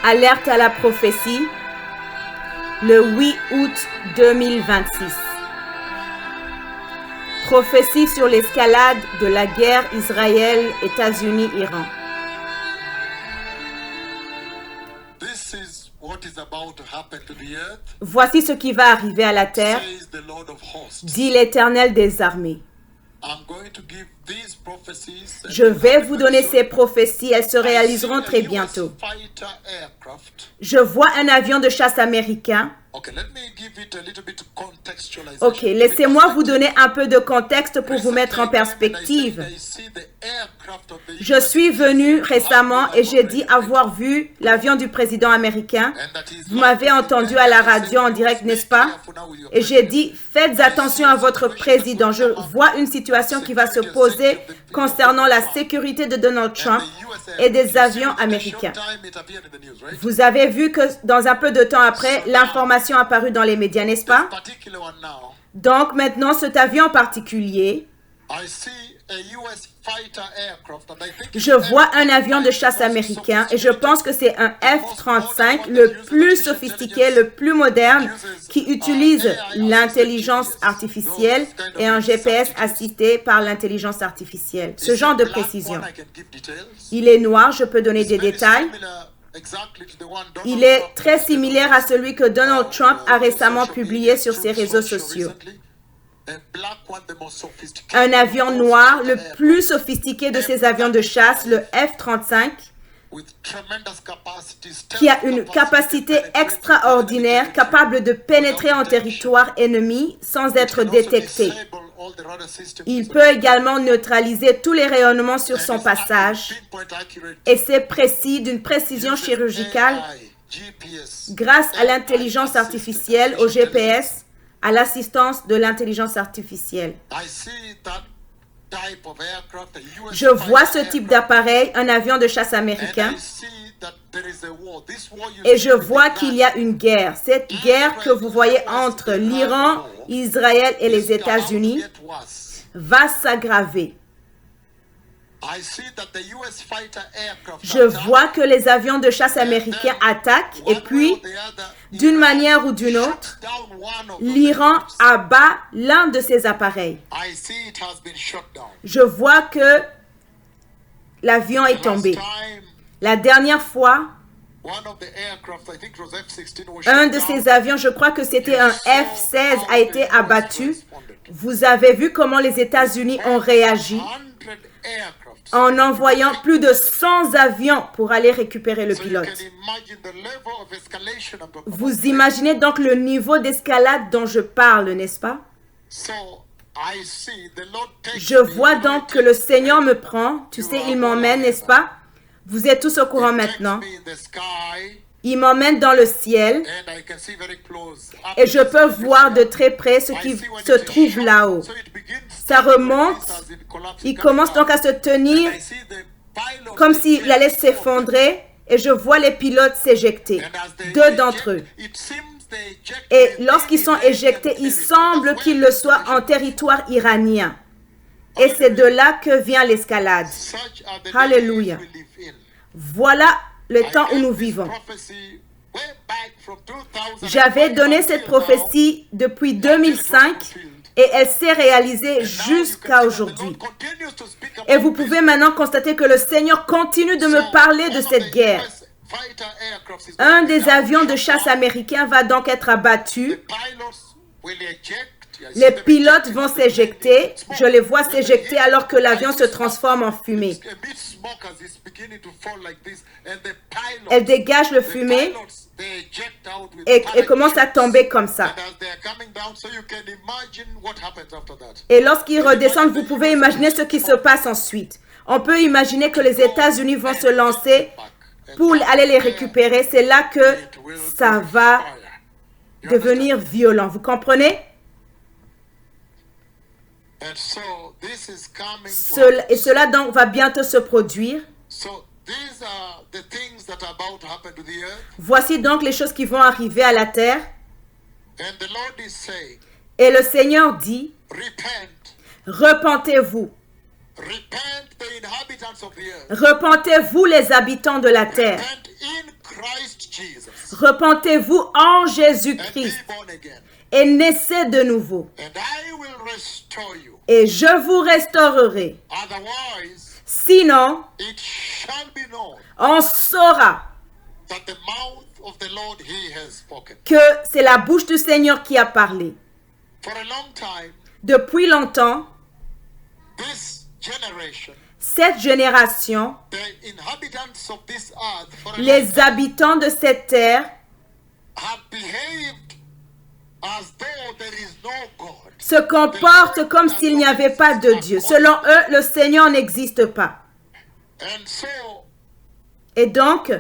Alerte à la prophétie, le 8 août 2026. Prophétie sur l'escalade de la guerre Israël-États-Unis-Iran. Voici ce qui va arriver à la terre, dit l'Éternel des armées. Je vais vous donner ces prophéties, elles se réaliseront très bientôt. Je vois un avion de chasse américain. Ok, laissez-moi vous donner un peu de contexte pour vous mettre en perspective. Je suis venu récemment et j'ai dit avoir vu l'avion du président américain. Vous m'avez entendu à la radio en direct, n'est-ce pas? Et j'ai dit, faites attention à votre président. Je vois une situation qui va se poser concernant la sécurité de Donald Trump et des avions américains. Vous avez vu que dans un peu de temps après, l'information a apparu dans les médias, n'est-ce pas? Donc maintenant, cet avion en particulier, je vois un avion de chasse américain et je pense que c'est un F-35, le plus sophistiqué, le plus moderne, qui utilise l'intelligence artificielle et un GPS assisté par l'intelligence artificielle. Ce genre de précision. Il est noir, je peux donner des détails. Il est très similaire à celui que Donald Trump a récemment publié sur ses réseaux sociaux. Un avion noir, le plus sophistiqué de ces avions de chasse, le F-35, qui a une capacité extraordinaire, capable de pénétrer en territoire ennemi sans être détecté. Il peut également neutraliser tous les rayonnements sur son passage et c'est précis d'une précision chirurgicale grâce à l'intelligence artificielle, au GPS, à l'assistance de l'intelligence artificielle. Je vois ce type d'appareil, un avion de chasse américain, et je vois qu'il y a une guerre. Cette guerre que vous voyez entre l'Iran, Israël et les États-Unis va s'aggraver. Je vois que les avions de chasse américains attaquent et puis, d'une manière ou d'une autre, l'Iran abat l'un de ces appareils. Je vois que l'avion est tombé. La dernière fois, un de ces avions, je crois que c'était un F-16, a été abattu. Vous avez vu comment les États-Unis ont réagi en envoyant plus de 100 avions pour aller récupérer le pilote. Vous imaginez donc le niveau d'escalade dont je parle, n'est-ce pas? Je vois donc que le Seigneur me prend, tu sais, il m'emmène, n'est-ce pas? Vous êtes tous au courant maintenant. Il m'emmène dans le ciel et je peux voir de très près ce qui se trouve là-haut. Ça remonte, il commence donc à se tenir comme s'il allait s'effondrer et je vois les pilotes s'éjecter, deux d'entre eux. Et lorsqu'ils sont éjectés, il semble qu'ils le soient en territoire iranien. Et c'est de là que vient l'escalade. Alléluia. Voilà le temps où nous vivons. J'avais donné cette prophétie depuis 2005 et elle s'est réalisée jusqu'à aujourd'hui. Et vous pouvez maintenant constater que le Seigneur continue de me parler de cette guerre. Un des avions de chasse américains va donc être abattu. Les pilotes vont s'éjecter. Je les vois s'éjecter alors que l'avion se transforme en fumée. Elle dégage le fumée et commence à tomber comme ça. Et lorsqu'ils redescendent, vous pouvez imaginer ce qui se passe ensuite. On peut imaginer que les États-Unis vont se lancer pour aller les récupérer. C'est là que ça va devenir violent. Vous comprenez? Et cela donc va bientôt se produire. Voici donc les choses qui vont arriver à la terre. Et le Seigneur dit, repentez-vous. Repentez-vous les habitants de la terre. Repentez-vous en Jésus-Christ et naissez de nouveau. Et je vous restaurerai. Sinon, on saura que c'est la bouche du Seigneur qui a parlé. Depuis longtemps, cette génération, les habitants de cette terre, se comportent comme s'il n'y avait pas de Dieu. Selon eux, le Seigneur n'existe pas. Et donc,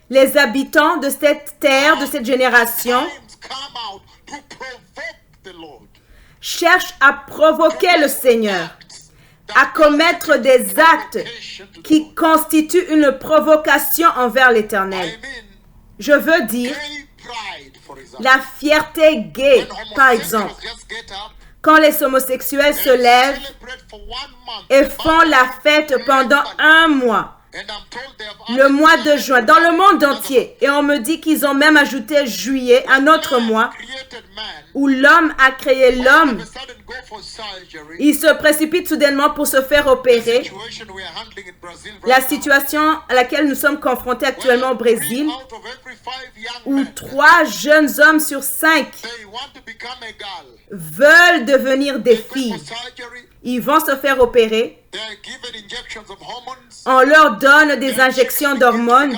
les habitants de cette terre, de cette génération, cherchent à provoquer le Seigneur, à commettre des actes qui constituent une provocation envers l'Éternel. Je veux dire, la fierté gay, par exemple. Quand les homosexuels se lèvent et font la fête pendant un mois, le mois de juin, dans le monde entier, et on me dit qu'ils ont même ajouté juillet, un autre mois, où l'homme a créé l'homme, il se précipite soudainement pour se faire opérer. La situation à laquelle nous sommes confrontés actuellement au Brésil, où 3 jeunes hommes sur 5 veulent devenir des filles. Ils vont se faire opérer. On leur donne des injections d'hormones.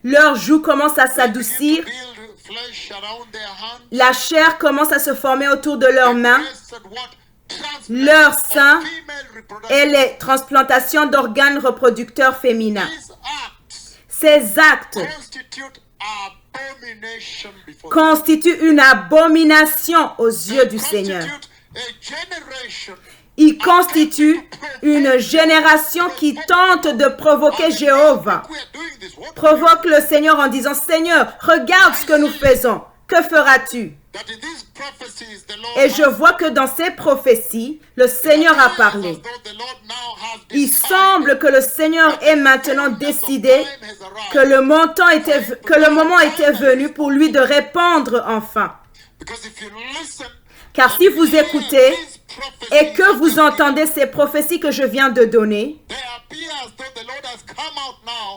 Leurs joues commencent à s'adoucir. La chair commence à se former autour de leurs mains. Leurs seins et les transplantations d'organes reproducteurs féminins. Ces actes constituent une abomination aux yeux du Seigneur. Il constitue une génération qui tente de provoquer Jéhovah. Provoque le Seigneur en disant, Seigneur, regarde ce que nous faisons. Que feras-tu? Et je vois que dans ces prophéties, le Seigneur a parlé. Il semble que le Seigneur ait maintenant décidé que le moment était venu pour lui de répondre enfin. Car si vous écoutez et que vous entendez ces prophéties que je viens de donner,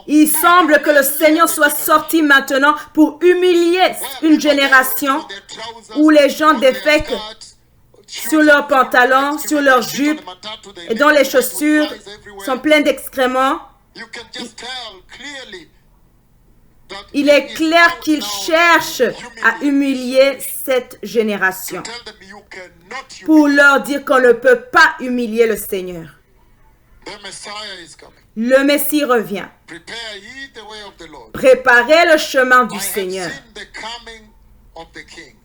il semble que le Seigneur soit sorti maintenant pour humilier une génération où les gens défèquent sur leurs pantalons, sur leurs jupes et dont les chaussures sont pleines d'excréments. Il est clair qu'il cherche à humilier cette génération pour leur dire qu'on ne peut pas humilier le Seigneur. Le Messie revient. Préparez le chemin du Seigneur.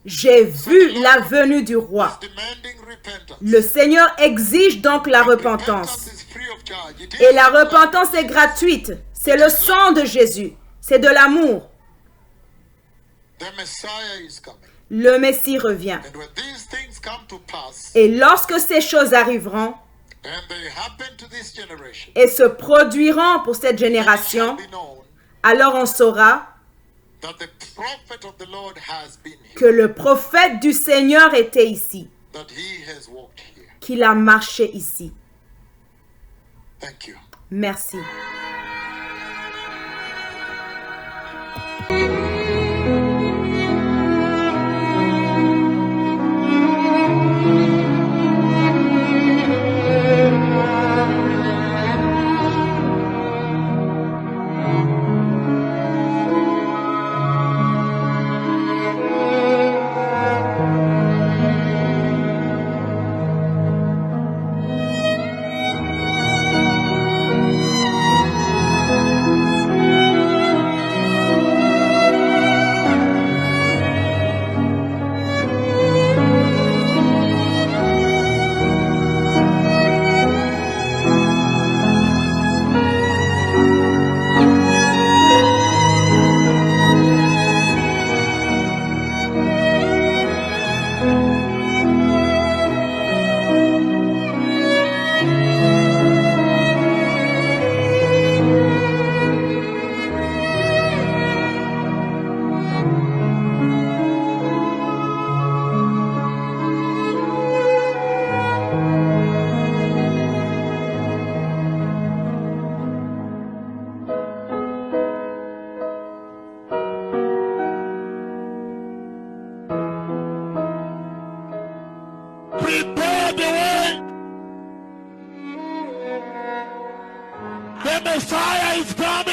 J'ai vu la venue du roi. Le Seigneur exige donc la repentance. Et la repentance est gratuite. C'est le sang de Jésus. C'est de l'amour. Le Messie revient. Et lorsque ces choses arriveront et se produiront pour cette génération, alors on saura que le prophète du Seigneur était ici, qu'il a marché ici. Merci. The Messiah is coming.